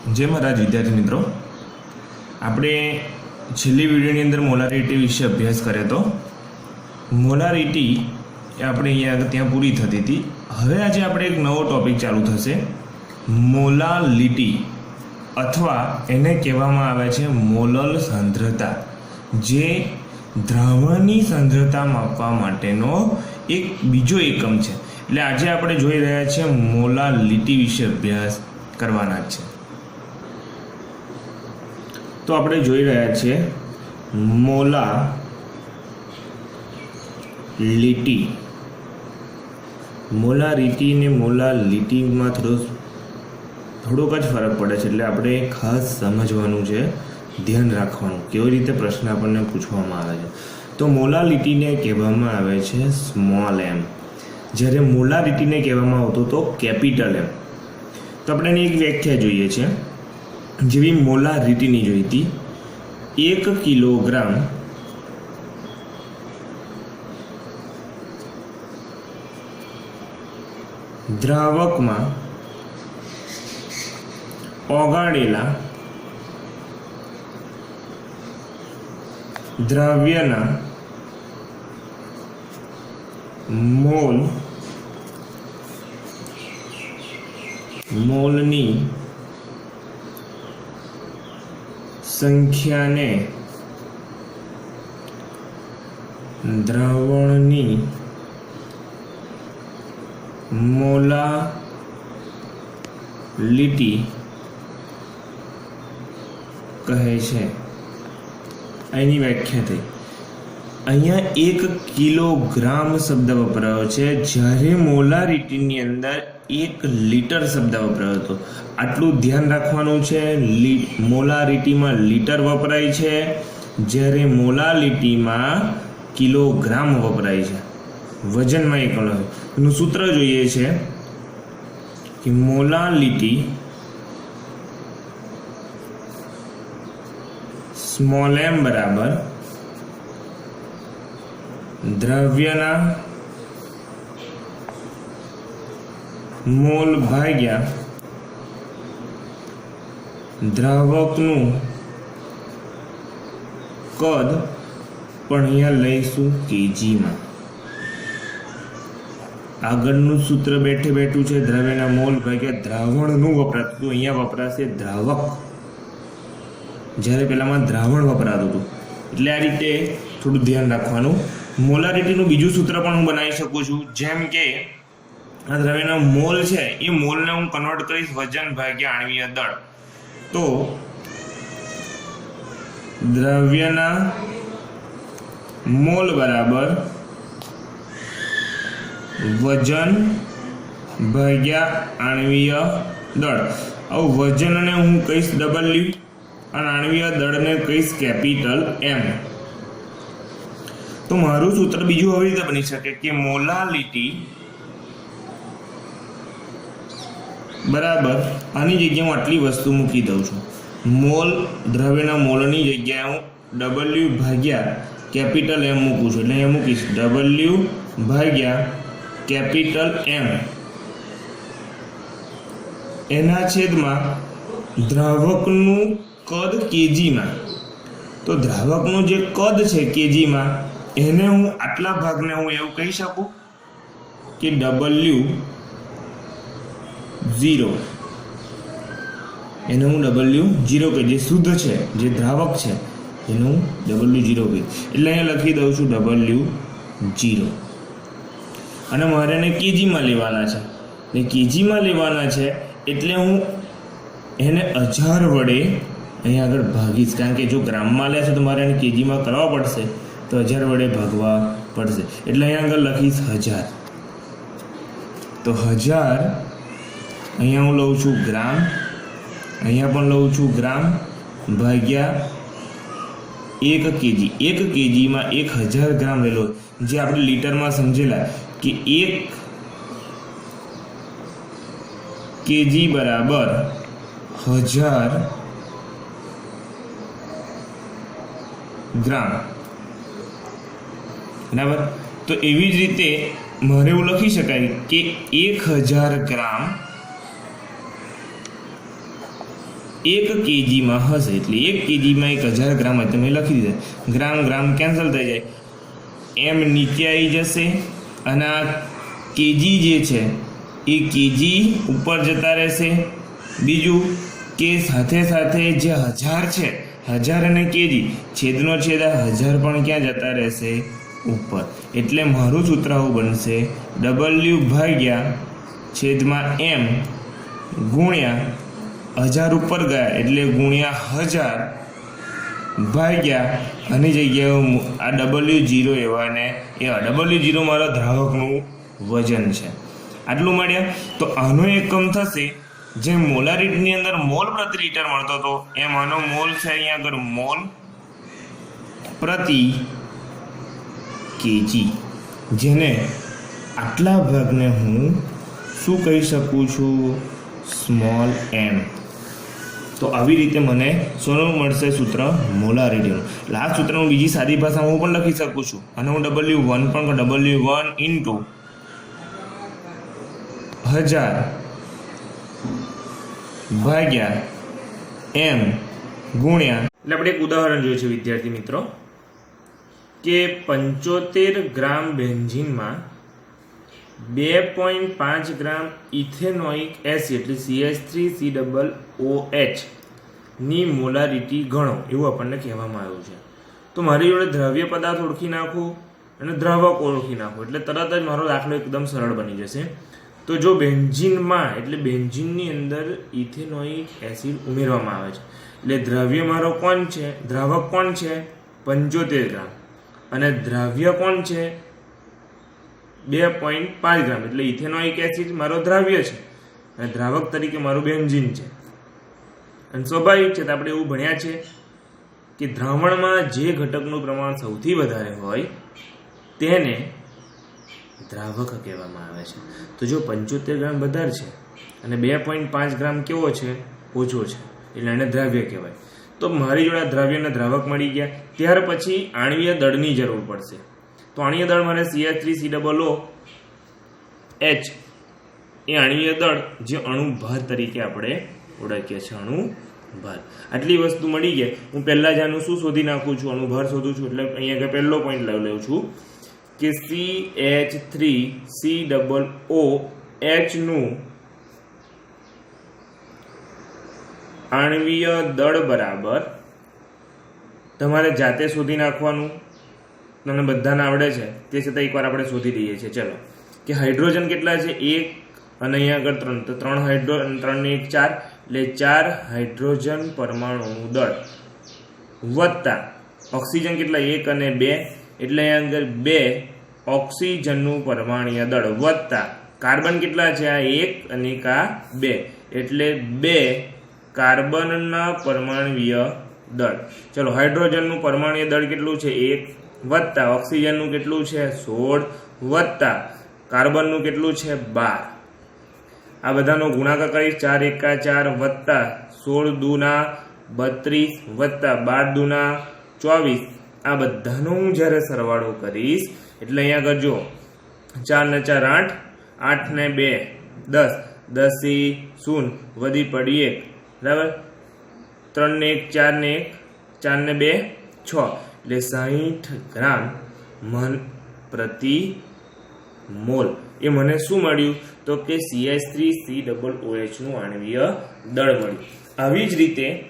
जय महाराज विद्यार्थी मित्रों, આપણે છેલ્લી વિડીયોની અંદર મોલારિટી વિશે અભ્યાસ કર્યો હતો। મોલારિટી આપણે અહીંયા આગળ ત્યાં પૂરી થતી હતી। હવે આજે આપણે એક નવો ટોપિક ચાલુ થશે, મોલાલિટી અથવા એને કહેવામાં આવે છે મોલલ સાંદ્રતા, જે દ્રાવણની સાંદ્રતા માપવા માટેનો એક બીજો એકમ છે। એટલે આજે આપણે જોઈ રહ્યા છીએ મોલાલિટી વિશે અભ્યાસ કરવાના છે। तो આપણે જોઈ રહ્યા છીએ મોલાલિટી। મોલારિટી ને મોલાલિટીમાં થોડોક જ ફરક પડે છે, એટલે આપણે ખાસ સમજવાનું છે, ધ્યાન રાખવાનું કેવી રીતે પ્રશ્ન આપણને પૂછવામાં આવે છે। તો મોલાલિટીને કહેવામાં આવે છે સ્મોલ એમ, જ્યારે મોલારિટીને કહેવામાં આવતો તો કેપિટલ એમ। તો આપણે એની એક વ્યાખ્યા જોઈએ છે, જેવી મોલારિટીની જોઈ હતી। 1 કિલોગ્રામ દ્રાવકમાં ઓગાળેલા દ્રવ્યના મોલની સંખ્યાને દ્રાવણની મોલાલિટી કહે છે। એની વ્યાખ્યા થઈ। અહીંયા 1 કિલોગ્રામ શબ્દ વપરાયો છે, જ્યારે મોલારિટીની અંદર 1 લીટર શબ્દ વપરાયો હતો। આટલું ધ્યાન રાખવાનું છે। મોલારિટીમાં લીટર વપરાય છે, જ્યારે મોલાલિટીમાં કિલોગ્રામ વપરાય છે, વજનમાં એક એનું સૂત્ર જોઈએ છે કે મોલાલિટી સ્મોલ એમ બરાબર દ્રવ્યના મોલ ભાગ્યા દ્રાવકનું કદ, પણ અહીંયા લઈશું કેજીમાં। આગળનું સૂત્ર બેઠે બેઠું છે, દ્રવ્યના મોલ ભાગ્યા દ્રાવણનું વપરાતું, અહીંયા વપરાશે દ્રાવક, જ્યારે પહેલામાં દ્રાવણ વપરાતું હતું। એટલે આ રીતે થોડું ધ્યાન રાખવાનું। મોલારિટીનું બીજું સૂત્ર પણ હું બનાવી શકું છું, જેમ કે આ દ્રવ્યનો મોલ છે, એ મોલને હું કન્વર્ટ કરીશ વજન ભાગ્યા આણ્વીય દળ। તો દ્રવ્યના મોલ બરાબર વજન ભાગ્યા આણ્વીય દળ। આવું વજનને હું કહીશ W અને આણ્વીય દળને કહીશ કેપિટલ M। તો મારું સૂત્ર બીજું આવી રીતે બની શકે કે મોલાલિટી બરાબર, આની જગ્યાએ હું આટલી વસ્તુ મૂકી દઉં છું, મોલ દ્રવ્યના મોલની જગ્યાએ હું W ભાગ્યા કેપિટલ M મૂકું છું। એટલે અહીંયા મૂકીશ W ભાગ્યા કેપિટલ M, એના છેદમાં દ્રાવકનું કદ કેજીમાં। તો દ્રાવકનું જે કદ છે કેજીમાં, એને હું આટલા ભાગને હું એવું કહી શકું કે W0, એને હું W0 કહી, જે શુદ્ધ છે, જે દ્રાવક છે, એનું W0 કહી। એટલે અહીંયા લખી દઉં છું W0, અને મારે એને કેજીમાં લેવાના છે, ને કેજીમાં લેવાના છે એટલે હું એને 1000 વડે અહીંયા આગળ ભાગીશ, કારણ કે જો ગ્રામમાં લે છે તો મારે એને કેજીમાં કરવા પડશે, તો 1000 વડે ભાગવા પડશે। એટલે અહીંયા આગળ લખીશ 1000। તો 1000 અહીંયા હું લઉં છું ગ્રામ, અહીંયા પણ લઉં છું ગ્રામ, ભાગ્યા 1 કેજી। 1 કેજીમાં 1000 ગ્રામ લેલો, જે આપણે લીટરમાં સમજેલા કે 1 કેજી બરાબર 1000 ગ્રામ, બરાબર। તો એવી જ રીતે મારે એવું લખી શકાય કે 1000 ગ્રામ 1 kgમાં હશે એટલે 1 kgમાં 1000 ગ્રામ હોય તમે લખી દીધા ગ્રામ ગ્રામ કેન્સલ થઈ જાય એમ નીચે આવી જશે અને આ કેજી જે છે એ કેજી ઉપર જતા રહેશે બીજું કે સાથે સાથે જે 1000 છે 1000 અને કેજી છેદનો છેદ 1000 પણ ક્યાં જતા રહેશે ઉપર એટલે મારું સૂત્ર આવું બનશે W ભાગ્યા છેદમાં M ગુણ્યા 1000 ઉપર ગયા એટલે ગુણ્યા 1000 ભાગ્યા આની જગ્યાએ આ W0 એવા ને એ W0 મારો દ્રાવકનું વજન છે આટલું મળ્યા તો આનો એકમ થશે જે મોલારિટીની અંદર મોલ પ્રતિ લિટર મળતો હતો એમ આનો મોલ છે અહીંયા આગળ મોલ પ્રતિ કેજી જેને આટલા ભાગને હું શું કહી શકું છું સ્મોલ m તો આવી રીતે મને શોનું મળશે સૂત્ર મોલારિટીનું એટલે આ સૂત્ર હું બીજી સાદી ભાષામાં હું પણ લખી શકું છું અને હું W1 પણ W1 ઇન્ટુ 1000 ભાગ્યા m ગુણ્યા એટલે આપણે એક ઉદાહરણ જોયું છે વિદ્યાર્થી મિત્રો કે 75 ગ્રામ બેન્ઝીનમાં 2.5 ગ્રામ ઇથેનોઇક એસિડ એટલે CH3COOH ની મોલારિટી ગણો એવું આપણને કહેવામાં આવ્યું છે તો મારી જોડે દ્રવ્ય પદાર્થ ઓળખી નાખું અને દ્રાવક ઓળખી નાખું એટલે તરત જ મારો દાખલો એકદમ સરળ બની જશે તો જો બેન્ઝીનમાં એટલે બેન્ઝીનની અંદર ઇથેનોઇક એસિડ ઉમેરવામાં આવે છે એટલે દ્રવ્ય મારો કોણ છે દ્રાવક કોણ છે 75 ગ્રામ અને દ્રાવ્ય કોણ છે 2.5 ગ્રામ એટલે ઇથેનોઇક એસિડ મારો દ્રાવ્ય છે અને દ્રાવક તરીકે મારું બેન્ઝીન છે અને સ્વાભાવિક છે તો આપણે એવું ભણ્યા છે કે દ્રાવણમાં જે ઘટકનું પ્રમાણ સૌથી વધારે હોય તેને દ્રાવક કહેવામાં આવે છે તો જો 75 ગ્રામ વધારે છે અને 2.5 ગ્રામ કેવો છે ઓછો છે એટલે એને દ્રાવ્ય કહેવાય તો મારી જોડે દ્રાવ્યના દ્રાવક મળી ગયા ત્યાર પછી આણ્વીય દળની જરૂર પડશે તો આણ્વીય દળ મારે CH3COOH એ આણ્વીય દળ જે અણુભાર તરીકે આપણે ઓળખીએ છીએ અણુભાર આટલી વસ્તુ મળી ગયા હું પહેલા જ આનું શું શોધી નાખું છું અણુભાર શોધું છું એટલે અહીંયા આગળ પહેલો પોઈન્ટ લઉં છું કે CH3COOH નું આણ્વીય દળ બરાબર તમારે જાતે શોધી નાખવાનું તમને બધાને આવડે છે તે છતાં એકવાર આપણે શોધી લઈએ છીએ ચલો કે હાઇડ્રોજન કેટલા છે 1 અને અહીંયા આગળ 3 તો 3 હાઇડ્રોજન 3 ને 1 4 એટલે 4 હાઇડ્રોજન પરમાણુનું દળ વત્તા ઓક્સિજન કેટલા 1 અને 2 એટલે અહીંયા આગળ 2 ઓક્સિજનનું પરમાણુય દળ વત્તા કાર્બન કેટલા છે આ 1 અને આ 2 એટલે 2 કાર્બનના પરમાણુય દળ ચલો હાઇડ્રોજનનું પરમાણુય દળ કેટલું છે 1 વત્તા ઓક્સિજનનું કેટલું છે 16 વત્તા કાર્બનનું કેટલું છે 12 આ બધાનો ગુણાકાર કરીશ 4 એકા 4 વત્તા 16 દુના 32 વત્તા 12 દુના 24 આ બધાનો હું જ્યારે સરવાળો કરીશ એટલે અહીંયા કરજો 4 ને 4 8 8 ને 2 10 10 થી 0 વધી પડી 1 બરાબર 3 ને 1 4 ને 1 4 ને 2 6 એટલે 60 ગ્રામ મન પ્રતિ મોલ એ મને શું મળ્યું તો કે CH3COOH નું આણ્વીય દળ મળ્યું આવી જ રીતે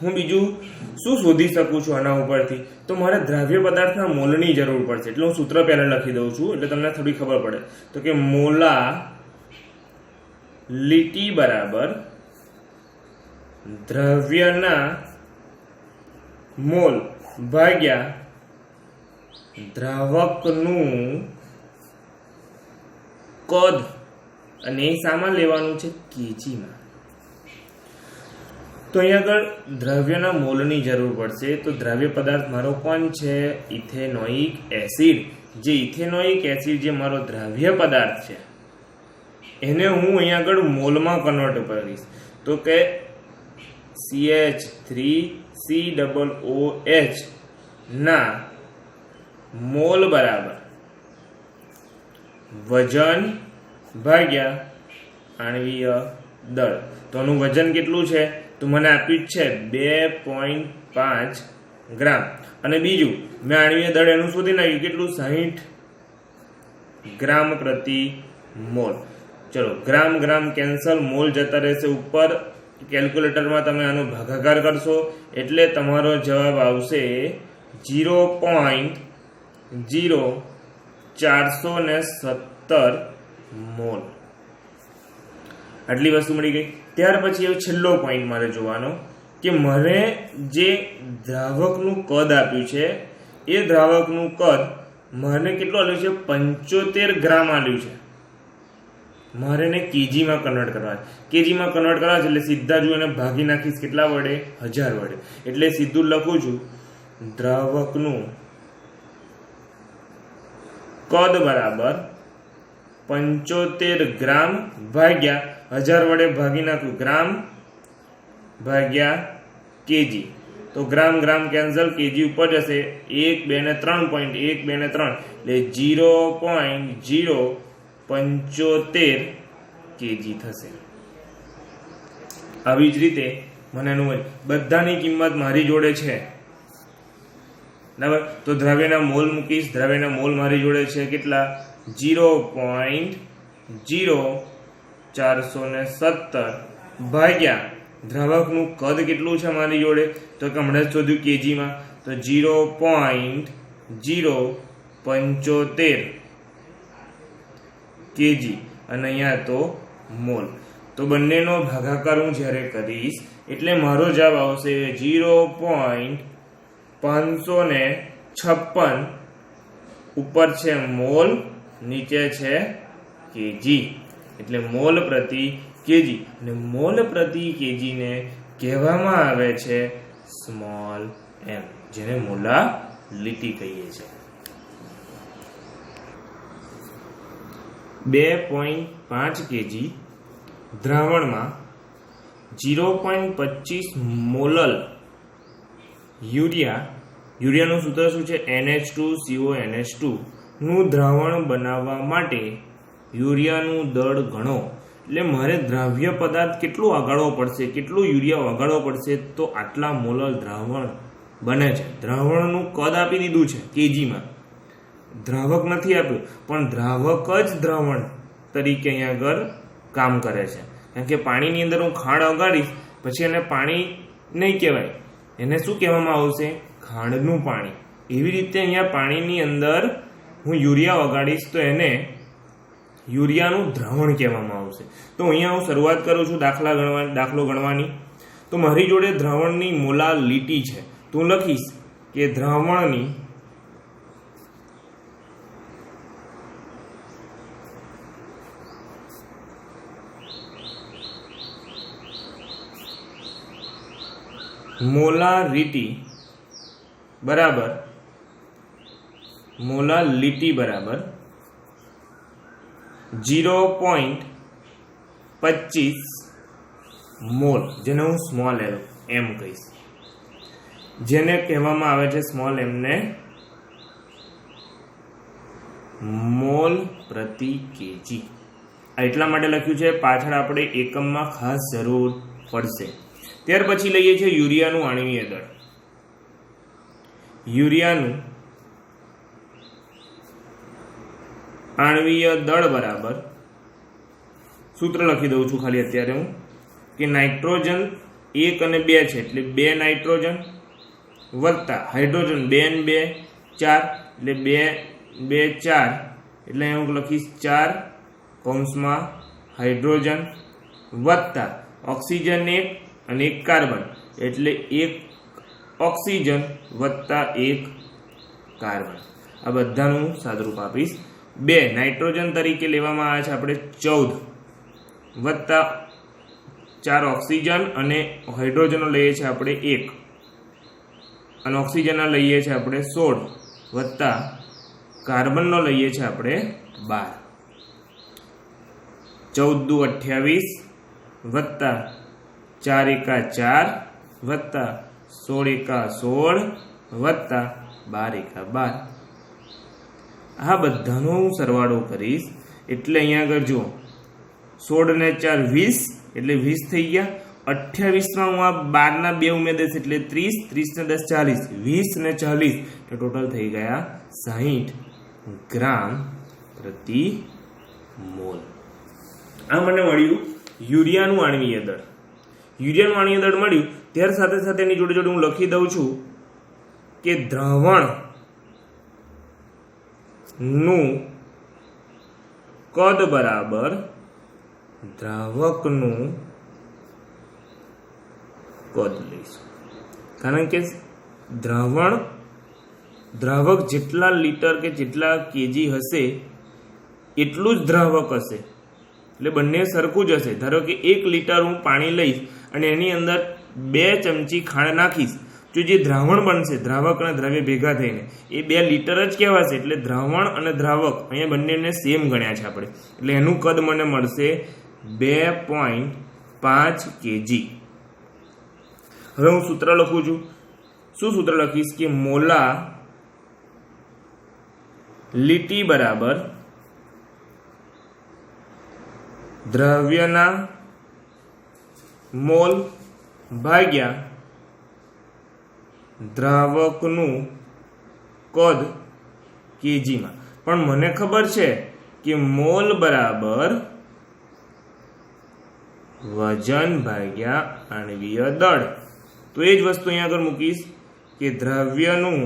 હું બીજું શું શોધી શકું છું આના ઉપરથી તો મારે દ્રાવ્ય પદાર્થના મોલની જરૂર પડશે એટલે હું સૂત્ર પહેલા લખી દઉં છું એટલે તમને થોડી ખબર પડે તો કે મોલાલિટી બરાબર દ્રવ્યના મોલ ભાગ્યા દ્રાવકનું કદ અને એ સામાન લેવાનું છે કેજીમાં તો અહીંયા આગળ દ્રવ્યના મોલની જરૂર પડશે તો દ્રાવ્ય પદાર્થ મારો કોણ છે ઇથેનોઇક એસિડ જે ઇથેનોઇક એસિડ જે મારો દ્રાવ્ય પદાર્થ છે એને હું અહીંયા આગળ મોલમાં કન્વર્ટ કરીશ તો કે CH3COOH ના મોલ બરાબર વજન ભાગ્યા આણ્વીય દળ તો આનું વજન કેટલું છે તો મને આપ્યું છે 2.5 ગ્રામ અને બીજું મેં આણ્વીય દળ એનું શોધી નાખ્યું કેટલું 60 ગ્રામ પ્રતિ મોલ. ચલો ગ્રામ ગ્રામ કેન્સલ, મોલ જતા રહેશે ઉપર. કેલ્ક્યુલેટરમાં તમે આનો ભાગાકાર કરશો એટલે તમારો જવાબ આવશે 0.0417 મોલ. આટલી વસ્તુ મળી ગઈ. ત્યાર પછી હવે છેલ્લો પોઈન્ટ મારે જોવાનો કે મને જે દ્રાવકનું કદ આપ્યું છે એ દ્રાવકનું કદ મને કેટલું આપ્યું છે 75 ગ્રામ આપ્યું છે. મારે એને કેજીમાં કન્વર્ટ કરવા. કેજીમાં કન્વર્ટ કરવા છે એટલે સીધા જો એને ભાગી નાખીશ કેટલા વડે 1000 વડે. એટલે સીધું લખું છું દ્રાવકનું કદ બરાબર 75 ગ્રામ ભાગ્યા 1000 વડે ભાગી નાખું ગ્રામ ભાગ્યા કેજી. તો ગ્રામ ગ્રામ કેન્સલ, કેજી ઉપર જશે 1 2 ને 3 પોઈન્ટ 1 2 ને 3 એટલે 0.075 કેજી થશે. આવી જ રીતે મને એનું બધાની કિંમત મારી જોડે છે બરાબર. તો દ્રવ્યના મોલ મૂકીશ. દ્રવ્યના મોલ મારી જોડે છે કેટલા 0.0417 ભાગ્યા દ્રાવકનું કદ કેટલું છે મારી જોડે તો કે હમણાં જ શોધ્યું કેજીમાં તો 0.075 કેજી અને અહીંયા તો મોલ. તો બંનેનો ભાગાકાર હું જ્યારે કરીશ એટલે મારો જવાબ આવશે 0.556 ઉપર છે મોલ, નીચે છે કેજી એટલે મોલ પ્રતિ કેજી. અને મોલ પ્રતિ કેજીને કહેવામાં આવે છે સ્મોલ એમ, જેને મોલાલિટી કહીએ છીએ. 2.5 કેજી દ્રાવણમાં 0.25 મોલલ યુરિયાનું સૂત્ર શું છે NH2CONH2 નું દ્રાવણ બનાવવા માટે યુરિયાનું દળ ગણો. એટલે મારે દ્રાવ્ય પદાર્થ કેટલું ઓગાળવો પડશે, કેટલું યુરિયા ઓગાળવો પડશે તો આટલા મોલલ દ્રાવણ બને છે. દ્રાવણનું કદ આપી દીધું છે કેજીમાં, દ્રાવક નથી આપ્યું પણ દ્રાવક જ દ્રાવણ તરીકે અહીંયા આગળ કામ કરે છે. કારણ કે પાણીની અંદર હું ખાંડ ઓગાળીશ પછી એને પાણી નહીં કહેવાય, એને શું કહેવામાં આવશે ખાંડનું પાણી. એવી રીતે અહીંયા પાણીની અંદર હું યુરિયા ઓગાળીશ તો એને યુરિયાનું દ્રાવણ કહેવામાં આવશે. તો અહીંયા હું શરૂઆત કરું છું દાખલો ગણવાની. તો મારી જોડે દ્રાવણની મોલાલિટી છે તો હું લખીશ કે દ્રાવણની મોલાલિટી બરાબર 0.25 મોલ, જેને હું સ્મોલ એમ કહીશ, જેને કહેવામાં આવે છે સ્મોલ એમને મોલ પ્રતિ કેજી. એટલા માટે લખ્યું છે, પાછળ આપણે એકમમાં ખાસ જરૂર પડશે. ત્યાર પછી લઈએ છીએ યુરિયાનું આણ્વીય દળ. યુરિયાનું આણ્વીય દળ બરાબર સૂત્ર લખી દઉં છું ખાલી અત્યારે હું કે નાઇટ્રોજન 1 અને 2 છે એટલે 2 નાઇટ્રોજન વત્તા હાઇડ્રોજન 2 અને 2 4 એટલે 2 4 એટલે હું લખીશ 4 કૌંસમાં હાઇડ્રોજન વત્તા ઓક્સિજન 1 અને 1 કાર્બન એટલે 1 ઓક્સિજન વત્તા 1 કાર્બન. આ બધાનું સાદુરૂપ આપીશ. 2 નાઇટ્રોજન તરીકે લેવામાં આવે છે આપણે 14 વત્તા 4 ઓક્સિજન અને હાઇડ્રોજનો લઈએ છીએ આપણે 1 અને ઓક્સિજનના લઈએ છીએ આપણે 16 વત્તા કાર્બનનો લઈએ છીએ આપણે 12. 14 દુ 28 વત્તા 4 એકા 4 વત્તા 16 એકા 16 વત્તા 12 એકા 12. આ બધાનો હું સરવાળો કરીશ એટલે અહીંયા આગળ જુઓ 16 ને 4 20 એટલે 20 થઈ ગયા. 28 માં હું આ 12 ના 2 ઉમેરી દઈશ એટલે 30, 30 ને 10 40, 20 ને 40 તો ટોટલ થઈ ગયા 60 ગ્રામ પ્રતિ મોલ. આ મને મળ્યું યુરિયાનું આણ્વીય દળ. યુરિયાનું આણ્વીય દળ મળ્યું ત્યાર સાથે સાથે એની જોડે જોડે હું લખી દઉં છું કે દ્રાવણ નું કદ બરાબર દ્રાવકનું કદ લઈશું. કારણ કે દ્રાવક જેટલા લીટર કે જેટલા કેજી હશે એટલું જ દ્રાવક હશે, એટલે બંને સરખું જ હશે. ધારો કે 1 લીટર હું પાણી લઈશ અને એની અંદર 2 ચમચી ખાંડ નાખીશ, તો જે દ્રાવણ બનશે, દ્રાવક અને દ્રવ્ય ભેગા થઈને એ 2 લીટર જ કહેવાશે. એટલે દ્રાવણ અને દ્રાવક અહીંયા બંનેને સેમ ગણ્યા છે આપણે, એટલે એનું કદ મને મળશે 2.5 kg. હવે હું સૂત્ર લખું છું. શું સૂત્ર લખીશ કે મોલા લીટી બરાબર દ્રવ્યના મોલ ભાગ્યા દ્રાવકનું કદ કેજીમાં. પણ મને ખબર છે કે મોલ બરાબર વજન ભાગ્યા આણ્વીય દળ. તો એ જ વસ્તુ અહીંયા આગળ મૂકીશ કે દ્રવ્યનું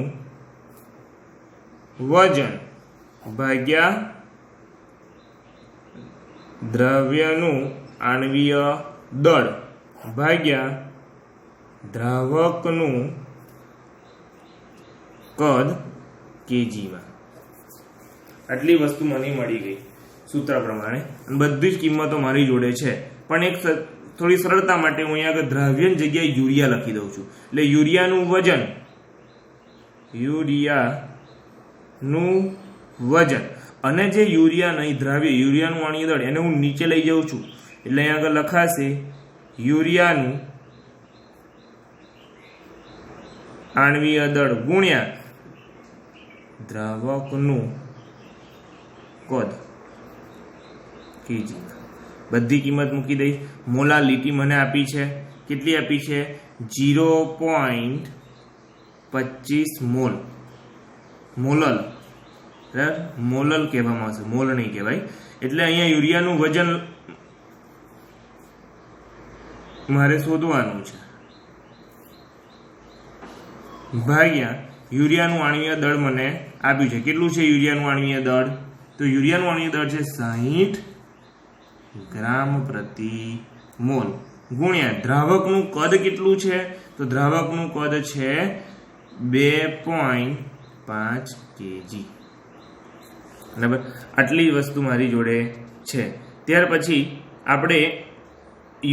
વજન ભાગ્યા દ્રવ્યનું આણ્વીય દળ ભાગ્યા દ્રાવકનું કદ કેજીમાં. આટલી વસ્તુ મને મળી ગઈ સૂત્ર પ્રમાણે, અને બધી જ કિંમતો મારી જોડે છે. પણ એક થોડી સરળતા માટે હું અહીંયા આગળ દ્રવ્યની જગ્યાએ યુરિયા લખી દઉં છું. એટલે યુરિયાનું વજન અને જે યુરિયા નહીં દ્રવ્ય, યુરિયાનું આણ્વીય દળ, એને હું નીચે લઈ જાઉં છું. એટલે અહીંયા આગળ લખાશે યુરિયાનું આણ્વીય દળ ગુણ્યા દ્રાવકનું કદ કેજી. બધી કિંમત મૂકી દઈશ. મોલા લીટી મને આપી છે, કેટલી આપી છે? 0.25 મોલ. મોલલ, મોલલ કહેવામાં આવશે, મોલ નહીં કહેવાય. એટલે અહીંયા યુરિયાનું વજન મારે શોધવાનું છે ભાગ્યા યુરિયાનું આણ્વીય દળ મને આપ્યું છે. કેટલું છે યુરિયાનું આણ્વીય દળ? તો યુરિયાનું આણ્વીય દળ છે 60 ગ્રામ પ્રતિ મોલ ગુણ્યા દ્રાવકનું કદ કેટલું છે? તો દ્રાવકનું કદ છે 2.5 kg. બરાબર, આટલી વસ્તુ મારી જોડે છે. ત્યાર પછી આપણે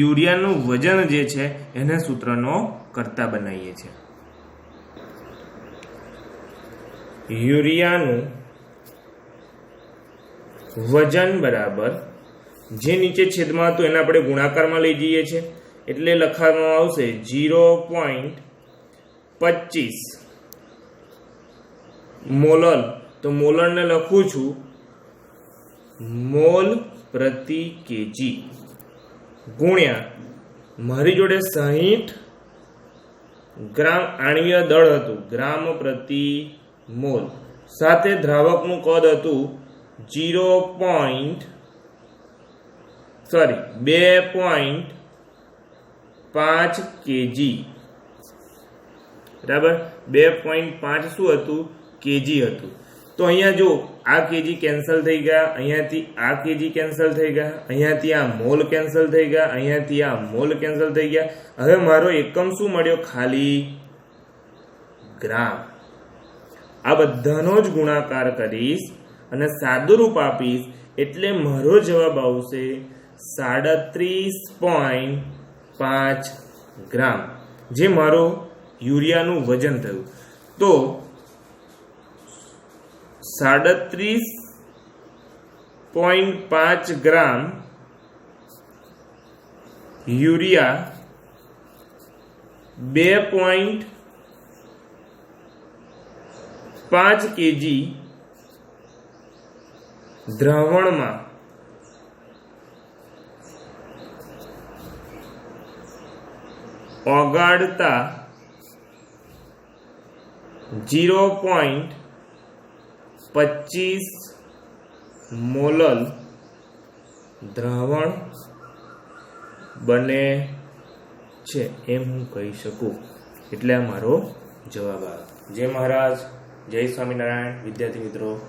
યુરિયાનું વજન જે છે એને સૂત્રનો કર્તા બનાવીએ છીએ. યુરિયાનું વજન બરાબર જે નીચે છેદમાં હતું એને આપણે ગુણાકારમાં લઈ જઈએ છીએ, એટલે લખવામાં આવશે 0.25 મોલર. તો મોલરને લખું છું મોલ પ્રતિ કેજી ગુણ્યા મારી જોડે 60 ગ્રામ આણ્વીય દળ હતું, ગ્રામ પ્રતિ મોલ, સાથે દ્રાવકનું કદ હતું 2.5 kg. બરાબર, 2.5 શું હતું? કેજી હતું. તો અહીંયા જો આ કેજી કેન્સલ થઈ ગયા, અહીંયાથી આ કેજી કેન્સલ થઈ ગયા, અહીંયાથી આ મોલ કેન્સલ થઈ ગયા, અહીંયાથી આ મોલ કેન્સલ થઈ ગયા. હવે મારો એકમ શું મળ્યો? ખાલી ગ્રામ. આ બધાનો જ ગુણાકાર કરીશ અને સાદુરૂપ આપીશ એટલે મારો જવાબ આવશે 37.5 ગ્રામ, જે મારો યુરિયાનું વજન થયું. તો 37.5 ગ્રામ યુરિયા 2.5 kg દ્રાવણમાં ઓગાળતા 0.25 મોલર દ્રાવણ બને છે એમ હું કહી શકું. એટલે આ મારો જવાબ આવે. જય મહારાજ, જય સ્વામિનારાયણ. વિદ્યાર્થી મિત્રો